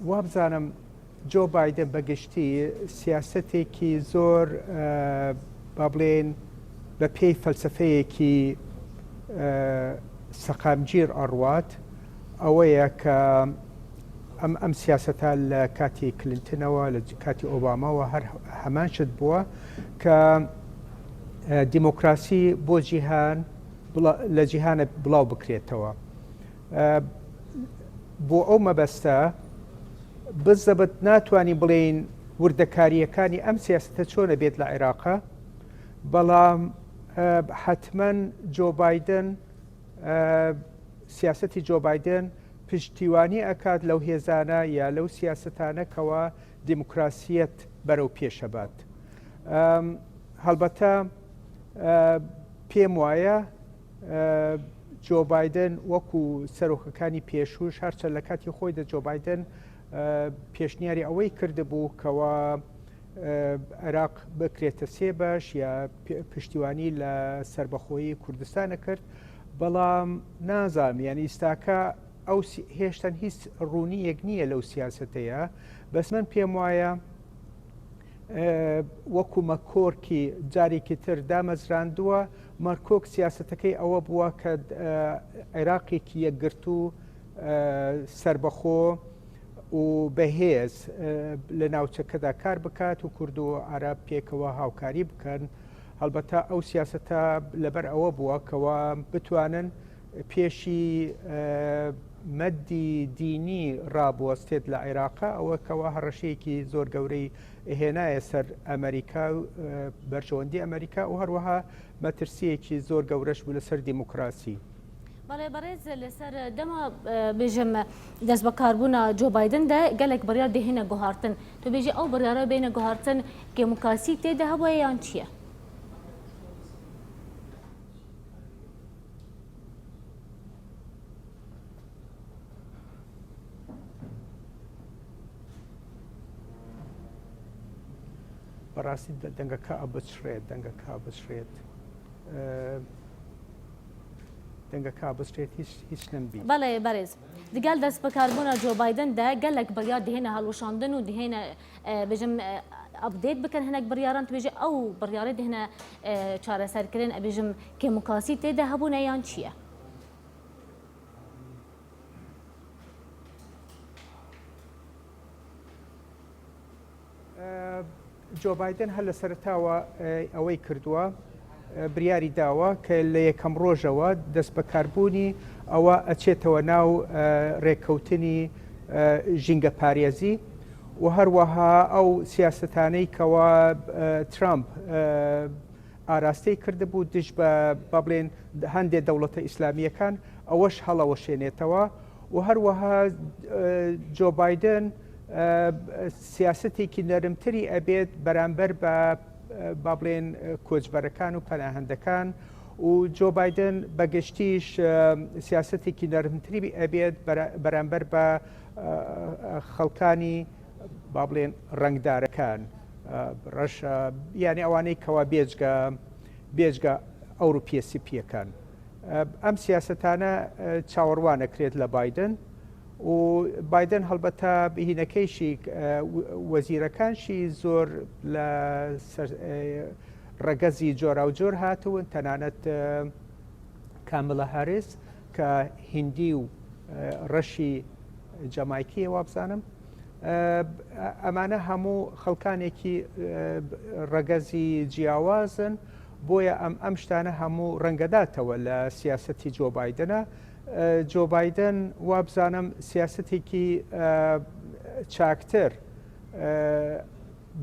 وابزانم جۆ بایدن بەگشتی سیاسەتێکی زۆر با بڵێن بە پێی فەلسفەیەکی سەقامگیر ئەڕوات ئەوەیە کە ئەم سیاسەتە لە کاتی کلنتنەوە لە کاتی ئۆباماوە هەر هەمان شت بووە کە دیموکراسی بۆ جیهان لە جیهانە بڵاو بکرێتەوە بۆ ئەو مەبەستە بزەبت ناتوانین بڵێین وردەکاریەکانی ئەم سیاستە چۆنە بێت لە عێراقا بەڵام حتمما جۆ بایدن سیاسەتی جۆ بایدن پشتیوانی ئەکات لەو هێزانە یا لەو سیاستانە کەوا دیموکراسیەت بەرەو پێشەبات هەڵبەتە پێم وایە جۆ بایدن وەکو سەرۆکەکانی پێشوش هەرچەند لە کاتی خۆیدا جۆ بایدن پێشنیاری ئەوەی کردبوو کەوا عێراق بکرێتە سێ بەش یا پشتیوانی لە سربەخۆیی کوردستانە کرد بەڵام نازانم یعنی ئیستاکە ئەو هێشتا هیچ ڕوونیەک نییە لەو سیاسەتەیە بەس من پێم وایە وەکو مەکۆرکی جارێکی تر دامەزراندووە مەرکۆک سیاسەتەکەی ئەوە بووە کە عێراقێکی یەکگرت و سربەخۆ و بەهێز لە ناوچەکەدا کار بکات و کورد و عەرەب پێکەوە هاوکاری بکەن هەڵبەتە ئەو سیاسەتە لەبەر ئەوە بووە کەوا بتوانن پێشی مەدی دینی ڕابوەستێت لە عێراقا ئەوە کەوا هەڕەشەیەکی زۆر گەورەی هێنایە سەر ئەمریکا و بەرژەوەندی ئەمریکا و هەروەها مەترسیەکی زۆر گەورەش بوو لەسەر دیموکراسی. بەڵێ بەڕێز لەسەر دەما بێژم دەست بەکاربوونا جۆ بایدندا گەلێک بڕیار دەهێنە گوهارتن تۆ بێژی ئەو بڕیارە بینە گوهارتن دیموکراسی تێدا هەبووە یان چییە؟ بەڕاستی دەنگەکە ئەبچڕێت دەنگەکە بچڕێت دەنگەکە بچێت هیچ نەمبی. بەڵێ بەڕێز دیگەل دەست بەکاربوونا جۆ بایدندا گەلێک بڕیار دهێنە هەڵوشاندن و دهێنە بێژم ئەپدێت بکەن هەنێک بڕیاران توێژێ ئەو بڕیارە دهێنە چارەسەرکردن ئەبێژم دیموکراسی تێدا هەبوونە یان چییە؟ جۆ بایدن هەر لە سەرتاوە ئەوەی کردووە بریاری داوە کە لە یەکەم ڕۆژەوە دەست بەکاربوونی ئەوە ئەچێتەوە ناو ڕێککەوتنی ژینگە پارێزی و هەروەها ئەو سیاستانەی کەوا ترامپ ئاراستەی کردبوو دش بە بڵێن هەندێک دەوڵەتە ئیسلامیەکان ئەوەش هەڵەوەشێنێتەوە و هەروەها جۆ بایدن سیاستێکی نەرمتری ئەبێت بەرامبەر بە با بڵێن کۆچبەرەکان و پەناهەندەکان و جۆ بایدن بەگشتیش سیاستێکی نەرمتری ئەبێت بەرامبەر بە خەڵکانی با بڵێن ڕەنگدارەکان ڕەشە یعنی ئەوانەی کەوا بێجگە ئەوروپیە سیپیەکان ئەم سیاستانە چاوەڕوانەکرێت لە بایدن و بایدن هەڵبەتە بهینەکەیشی وەزیرەکانشی زۆر لە ڕەگەزی جۆرا و جۆر هاتوون تەنانەت کاملە هاریس کە هیندی و ڕەشی جەمایکیە وابزانم ئەمانە هەموو خەڵکانێکی ڕەگەزی جیاوازن بۆیە ئەم شتانە هەموو ڕەنگەداتەوە لە سیاسەتی جۆ بایدنە جۆ بایدن وابزانم سیاستێکی چاکتر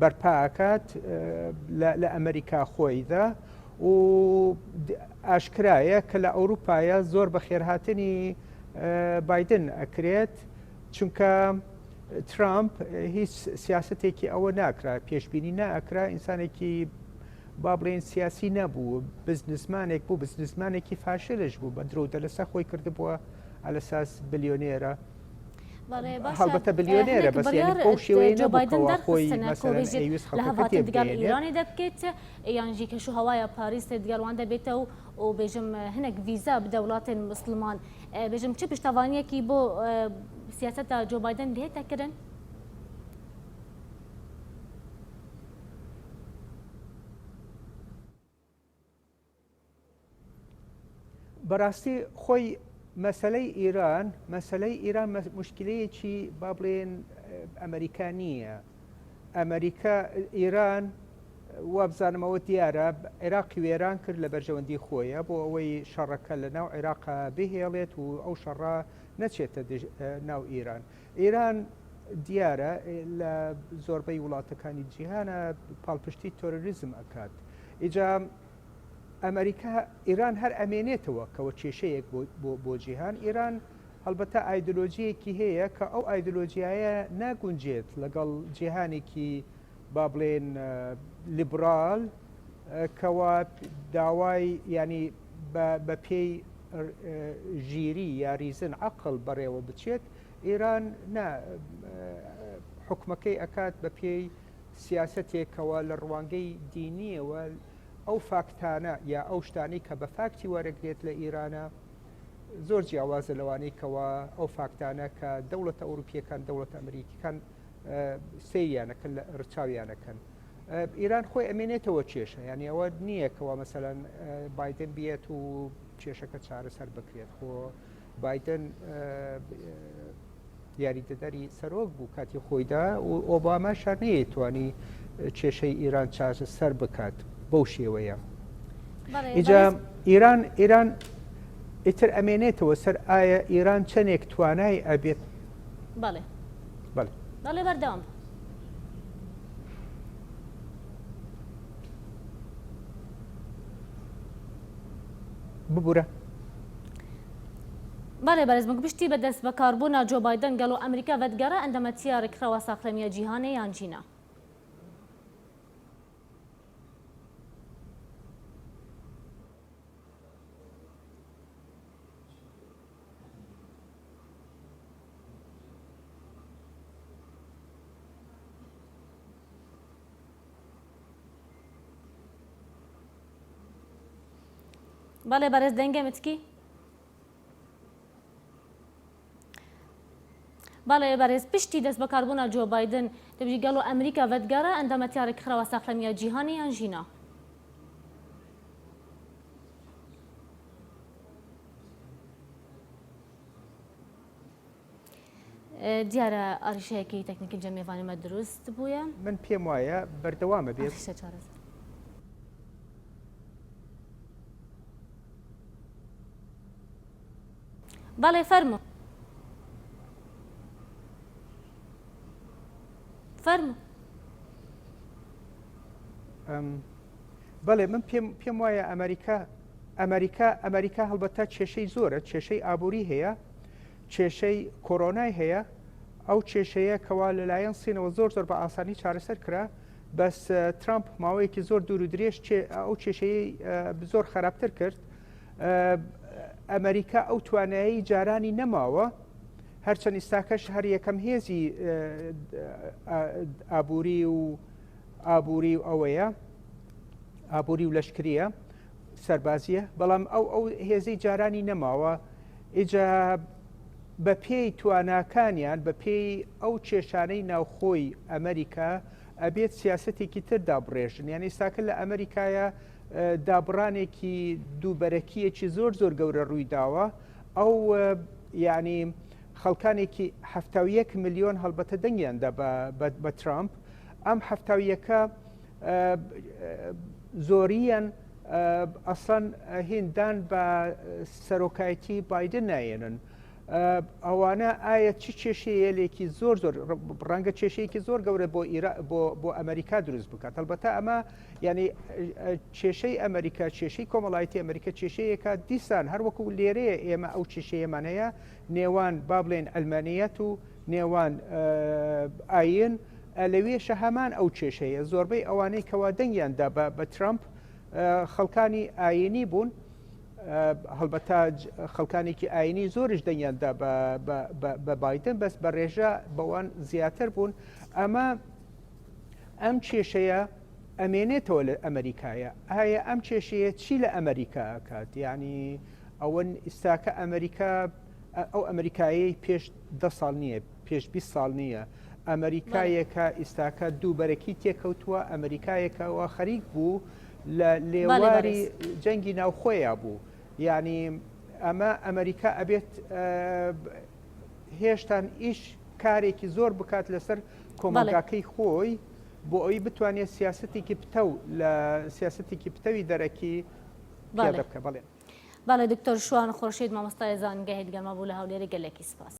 بەرپاکات لە ئەمریکا خۆیدا و ئاشکرایە کە لە ئەوروپایە زۆر بە خێرهاتنی بایدن ئەکرێت چونکە ترامپ هیچ سیاستێکی ئەوە ناکرا پێشببینی ناکرا ئینسانێکی با بڵێن سیاسی نەبوو بزنسمانێک بوو بزنسمانێکی فاشلش بوو بە درۆدە لەسەر خۆی کردبووە ئەلەساس بلیۆنێرە هەڵبەتە بلیۆنێرە بەس بۆ شێوەیە نەبووەوە خۆی لە هەڤاتن دیگەڵ ئیرانی دەبکێت یانژی کەش و هەوایە پاریس دیگەڵوان دەبێتەوە و بێژم هەنێک ڤیزا بدە وڵاتên مسلمان بێژم چه پشتاوانیەکی بۆ سیاسەتا جۆ بایدن دێتەکردن؟ بەڕاستی خۆی مەسەلەی ئیران مشکلەیەکی با بڵێن ئەمریکا نییە. ئەمریکا ئیران وابزانمەوە دیارە عێراقی وێران کرد لە بەرژەوەندی خۆیە بۆ ئەوەی شەڕەکە لە ناو عێراقا بهێڵێت و ئەو شەڕە نەچێتە ناو ئیران. ئیران دیارە لە زۆربەی وڵاتەکانی جیهانە پاڵپشتی تۆرۆریزم ئەکات. ئیجا ئەمریکا ئیران هەر ئەمێنێتەوە کەەوە کێشەیەک بۆ جیهان. ئیران هەڵبەتە ئایدۆلۆژیەکی هەیە کە ئەو ئایدۆلۆژیایە ناگونجێت لەگەڵ جیهانێکی با بڵێن لیبرال کەوا داوای ینی بە پێی ژیری یا ریزن عەقڵ بەڕێوە بچێت. ئیران حکومەکەی ئەکات بە پێی سیاسەتێکەوە لە ڕوانگەی دینیەوە ئەو فاکتانە یا ئەو شتانی کە بە فاکتی وەرەگرێت لە ئیرانە زۆر جیاوازە لەوانەی کەەوە ئەو فاکتانە کە دەوڵەتە ئەوروپیەکان دەوڵەتە ئەمریکیەکان سەیریانەکەن لە ڕچاویانەکەن. ئیران خۆی ئەمێنێتەوە کێشە، یعنی ئەوە نییە کەەوە مەسەلەن بایدن بێت و کێشەکە چارەسەر بکرێت. خۆ بایدن یاریدەدەری سەرۆک بوو کاتی خۆیدا و ئۆباما شارنەیە توانی کێشەی ئیران چارە سەر بکات بەو شێوەیە. ئیجا ئیران ئیتر ئەمێنێتەوە سەر ئایا ئیران چەندێک توانای ئەبێت. بەڵێ بەڵێ بەردەوام ببوورە. بەڵێ بەرزمک پشتی بە دەست بەکاربوونا جۆ بایدن گەڵۆ ئەمریکا ڤەتگەرە ئەندەمەتیە ڕێکخراوە ساختەمیە جیهانێ یان چینە؟ بەڵێ بەرز دەنگە متکی؟ بەڵێ بەرز پشتی دەست بەکاربوونا جۆ بایدن دەبژی گەڵۆ ئەمریکا ڤەتگەرە ئەندەمەتیە ڕێکخراوە ساختەمیە جیهانێ یان ژینە؟ دیارە ئاریشەیەکی تەکنیکی جەمێوانیمە دروست بووە؟ من پێم وایە بەردەوامە بێت. بەڵێ فەرموو بەڵێ من پێم وایە ئەمریکا هەڵبەتە کێشەی زۆرە، کێشەی ئابووری هەیە، کێشەی کۆرۆنای هەیە. ئەو کێشەیە کەوا لەلایەن سینەوە زۆر بە ئاسانی چارەسەر کرا، بەس ترامپ ماوەیەکی زۆر دوور و درێژ ئەو کێشەیە زۆر خراپتر کرد. ئەمریکا ئەو توانایی جارانی نەماوە، هەرچەند ئێستاکەش هەر یەکەم هێزی ئابووری و ئەوەیە ئابووری و لەشکریە سەربازیە، بەڵام ئەو هێزەی جارانی نەماوە. ئیجا بە پێی تواناکانیان بە پێی ئەو کێشانەی ناوخۆی ئەمریکا ئەبێت سیاسەتێکی تر دابڕێژن. یعنی ئێستاکە لە ئەمریکایە دابڕانێکی دووبەرەکیەکی زۆر گەورە ڕووی داوە. ئەو یعنی خەڵکانێکی 71 ملیۆن هەڵبەتە دەنگیاندا بە ترامپ. ئەم 71ەکە زۆریان ئەسڵەن هێندان بە سەرۆکایەتی بایدن نایێنن. ئەوانە ئایا چی کێشەیەلێکی زۆر ڕەنگە کێشەیەکی زۆر گەورە بۆ ئەمریکا دروست بکات. هەڵبەتە ئەمە یعنی کێشەی ئەمریکا، کێشەی کۆمەڵایەتی ئەمریکا کێشەیەکە دیسان هەروەکو لێرەیە ئێمە ئەو کێشەیەمان هەیە نێوان با بڵێن ئەلمانیەت و نێوان ئاین لەوێشە هەمان ئەو کێشەیە. زۆربەی ئەوانەی کەوا دەنگیاندا بە ترامپ خەڵکانی ئاینی بوون، هەڵبەتە خەڵکانێکی ئاینی زۆرش دەنگیاندا بە بایدن، بەس بە ڕێژە بەوان زیاتر بوون. ئەم کێشەیە ئەمێنێتەوە لە ئەمریکایە. ئایا ئەم کێشەیە چی لە ئەمریکا ئەکات؟ یعنی ئەوەن ئێستاکە ئەمریکا ئەو ئەمریکایی پێش 10 ساڵ نییە پێش 20 ساڵ نییە ئەمریکایەکە ئیستاکە دووبەرەکی تێکەوتووە ئەمریکایەکەەوە خەریک بوو لە لێواری جەنگی ناوخۆیە بوو یعنی ئەمە ئەمریکا ئەبێت هێشتان ئیش کارێکی زۆر بکات لەسەر کۆمەلگاکەی خۆی بۆ ئەوی بتوانێت سیاسەتێکی پتە و لە سیاسەتێکی پتەوی دەرەکی بکە بڵێ بەڵێ دکتۆر شوان خورشید مامۆستای زانگەهێت گەرمە بوو لە هەولێری گەلێکی سپاس